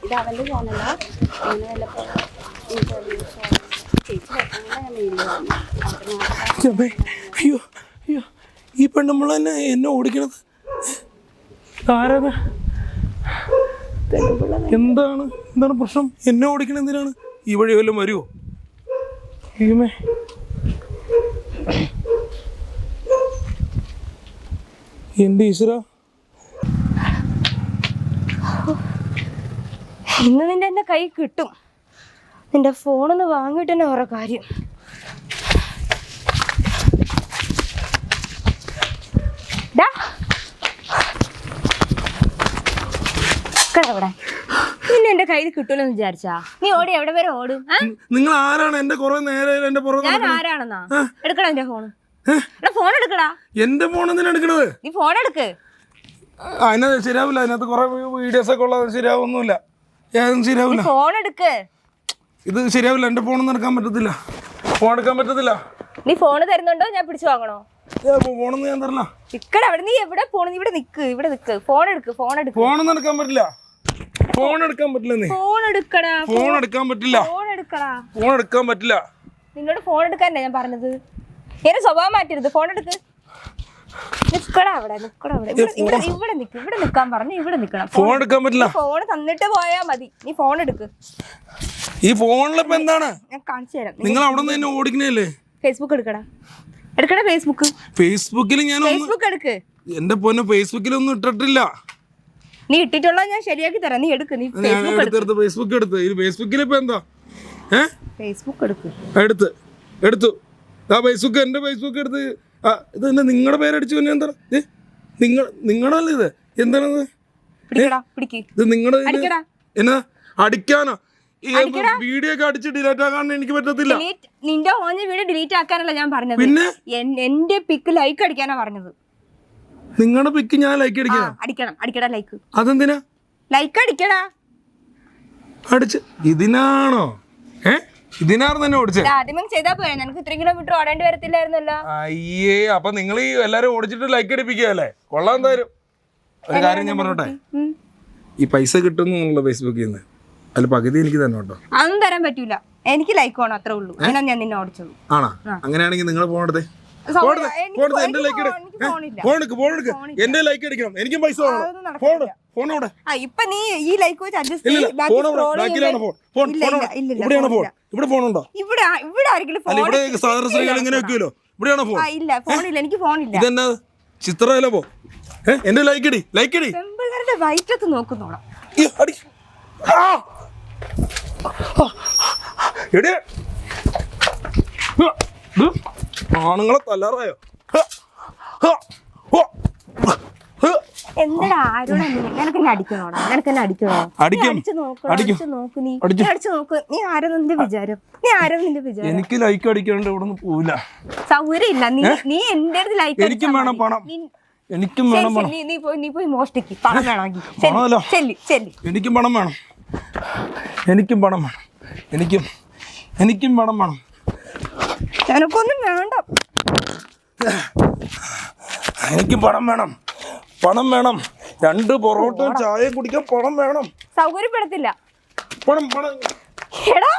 ഇത് അവൻ്റെ ചാനലാ. അങ്ങനെ വല്ലപ്പോൾ ഇന്റർവ്യൂസോ ചേച്ചി അങ്ങനെ മെയിലാണ്. അയ്യോ അയ്യോ, ഈ പെണ്ണുമ്പോൾ തന്നെ എന്നെ ഓടിക്കണത് ആരാണ്? എന്താണ് എന്താണ് പ്രശ്നം? എന്നെ ഓടിക്കണത് എന്തിനാണ്? ഈ വഴി വല്ലതും വരുമോ? അയ്യമേ, എൻ്റെ ഈശ്വര, ഇന്ന് നിന്റെ എൻ്റെ കൈ കിട്ടും. നിന്റെ ഫോണൊന്ന് വാങ്ങിയിട്ട് തന്നെ ഓരോ കാര്യം. അവിടെ നിന്നെ എന്റെ കയ്യിൽ കിട്ടൂലെന്ന് വിചാരിച്ചാ നീ ഓടി എവിടെ വരെ ഓടും? നിങ്ങൾ ആരാണ്? എന്റെ കുറെ നേരെ എന്റെ ഞാൻ ആരാണെന്നാ? എടുക്കടാ എന്റെ ഫോണ്. ഫോൺ എടുക്കടാ. എന്റെ ഫോൺ എന്തിനാ എടുക്കണത്? നീ ഫോൺ എടുക്ക്. അതിനകത്ത് ശരിയാവില്ല. അതിനകത്ത് കുറെ വീഡിയോസ് ഒക്കെ ഉള്ളത് ശരിയാവൊന്നുമില്ല. ഏതും ശരിയാവില്ല. ഫോൺ എടുക്ക്. ഇത് ശരിയാവില്ല. എന്റെ ഫോണൊന്നും എടുക്കാൻ പറ്റത്തില്ല. ഫോൺ എടുക്കാൻ പറ്റത്തില്ല. നീ ഫോണ് തരുന്നുണ്ടോ? ഞാൻ പിടിച്ചു വാങ്ങണോ? ഫോണൊന്നും ഞാൻ തരില്ല. ഇക്കടെ അവിടെ നീ എവിടെ പോണു? ഇവിടെ നിക്ക്, ഇവിടെ നിക്ക്. ഫോൺ എടുക്ക്, ഫോൺ എടുക്ക്. ഫോണൊന്നും എടുക്കാൻ പറ്റില്ല. ഫോൺ എടുക്കാൻ പറ്റില്ല. നീ ഫോൺ എടുക്കടാ. ഫോൺ എടുക്കാൻ പറ്റില്ല. ഫോൺ എടുക്കടാ. ഫോൺ എടുക്കാൻ പറ്റില്ല. നിന്നോട് ഫോൺ എടുക്കാനല്ലേ ഞാൻ പറഞ്ഞത്. എന്നെ സ്വഭാവം മാറ്റരുത്. ഫോൺ എടുക്ക്. നിക്കടാ അവിടെ, നിക്കടാ അവിടെ. ഇവിടെ നിക്ക്, ഇവിടെ നിക്കാൻ പറഞ്ഞു. ഇവിടെ നിക്കണം. ഫോൺ എടുക്കാൻ പറ്റില്ല. ഫോൺ തന്നിട്ട് പോയാ മതി. നീ ഫോൺ എടുക്ക്. ഈ ഫോണിലിപ്പോ എന്താണ്? ഞാൻ കാണിച്ചു തരാം. നിങ്ങൾ അവിടെ നിന്ന് എന്നെ ഓടിക്കണല്ലേ? ഫേസ്ബുക്ക് എടുക്കടാ. എടുക്കടാ ഫേസ്ബുക്ക്. ഫേസ്ബുക്കിൽ ഞാൻ ഫേസ്ബുക്ക് എടുക്ക്. എന്റെ പൊന്നെ, ഫേസ്ബുക്കിലൊന്നും ഇട്ടിട്ടില്ല. നീ ഇട്ടിട്ടുള്ള ഞാൻ ശരിയാക്കി തരാം. നീ എടുക്ക്. നീ ഫേസ്ബുക്ക് എടുത്ത്. ഫേസ്ബുക്ക് എടുത്ത്. ഈ ഫേസ്ബുക്കിൽ ഇപ്പൊ എന്താ? ഫേസ്ബുക്ക് എടുക്ക്. എടുത്തു. ആ ഫേസ്ബുക്ക്, എന്റെ ഫേസ്ബുക്ക് എടുത്ത്. ഇത് തന്നെ നിങ്ങളുടെ പേരടിച്ചു. പിന്നെ എന്താ നിങ്ങളല്ലേ ഇത്? എന്താണത്? ഇത് നിങ്ങളുടെ എന്നാ അടിക്കാനോ? ഈ വീഡിയോ ഒക്കെ അടിച്ച് ഡിലീറ്റ് ആക്കാൻ എനിക്ക് പറ്റത്തില്ല. നിന്റെ ഓഞ്ഞ വീഡിയോ ഡിലീറ്റ് ആക്കാനല്ല ഞാൻ പറഞ്ഞത്. പിന്നെ എന്റെ പിക്ക് ലൈക്ക് അടിക്കാനാ പറഞ്ഞത്. നിങ്ങളുടെ പിക്ക് ഞാൻ ലൈക്ക് അടിക്കണം? അടിക്കടാ ലൈക്ക്. അതെന്തിനാ ലൈക്ക് അടിക്കടാ? അടിച്ച് ഇതിനാണോ? ഇതിനാണ് തന്നെ ഓടിച്ചത്. ആദ്യമേ ചെയ്താ പോയാ നിനക്ക് 3 കിലോമീറ്റർ ഓടേണ്ടി വരത്തില്ലായിരുന്നല്ലോ. അയ്യേ, അപ്പൊ നിങ്ങൾ ഈ എല്ലാരും ഓടിച്ചിട്ട് ലൈക്ക് അടിപ്പിക്കുകയല്ലേ? കൊള്ളാൻ എന്തായാലും. ഒരു കാര്യം ഞാൻ പറഞ്ഞോട്ടെ, ഈ പൈസ കിട്ടുന്നുള്ള ഫേസ്ബുക്കിൽ നിന്ന് അതിൽ പകുതി എനിക്ക് തന്നെ കേട്ടോ. അതൊന്നും തരാൻ പറ്റൂല. എനിക്ക് ലൈക്ക് വേണം, അത്രേ ഉള്ളൂ. ഞാൻ നിന്നെ ഓടിച്ചോളൂ. ആണോ? അങ്ങനെയാണെങ്കിൽ നിങ്ങൾ ഫോണെടുത്തേ. എന്റെ ലൈക്ക് എന്റെ ലൈക്ക് അടിക്കണം. എനിക്കും പൈസ ഫോണോടെ. ഇപ്പൊ നീ ഈ ലൈക്ക് വെച്ച് അഡ്ജസ്റ്റ് ഇവിടെ ഫോണുണ്ടോ? ഇവിടെ ആരെങ്കിലും ഇവിടെ സാധാരണ സ്ത്രീകൾ ഇങ്ങനെ വെക്കുമല്ലോ. ഇവിടെയാണോ ഫോൺ? ഇല്ല, ഫോണില്ല. എനിക്ക് ഫോണില്ല. ഇതെന്നാ ചിത്രമല്ലോ? പോ എന്റെ ലൈക്ക് അടി. പെമ്പിള്ളേരുടെ വയറ്റത്ത് നോക്കുന്നോളാം. ആണുങ്ങളെ തല്ലാറായോ? എന്താ ആരോടാ? നിനക്കെന്നെ അടിക്കണോടാ? നിനക്കെന്നെ അടിക്കണോ? നീ ആരാ നിന്റെ വിചാരം? എനിക്ക് ലൈക്ക് അടിക്കാണ്ട് ഇവിടെ നിന്ന് പോവില്ല. സൗകര്യം ഇല്ല. നീ എന്റെ അടുത്ത് ലൈക്ക്. എനിക്കും വേണം പണം. എനിക്കും വേണം പണം. നീ പോയി മോഷ്ടിക്ക്. പണം വേണമെങ്കിൽ എനിക്കും പണം വേണം. എനിക്കും പണം വേണം. എനിക്കും പണം വേണം. എനക്കൊന്നും വേണ്ട. എനിക്കും പണം വേണം. 2 പൊറോട്ടയും ചായയും കുടിക്കാൻ പണം വേണം. സൗകര്യപ്പെടത്തില്ല. പണം എടാ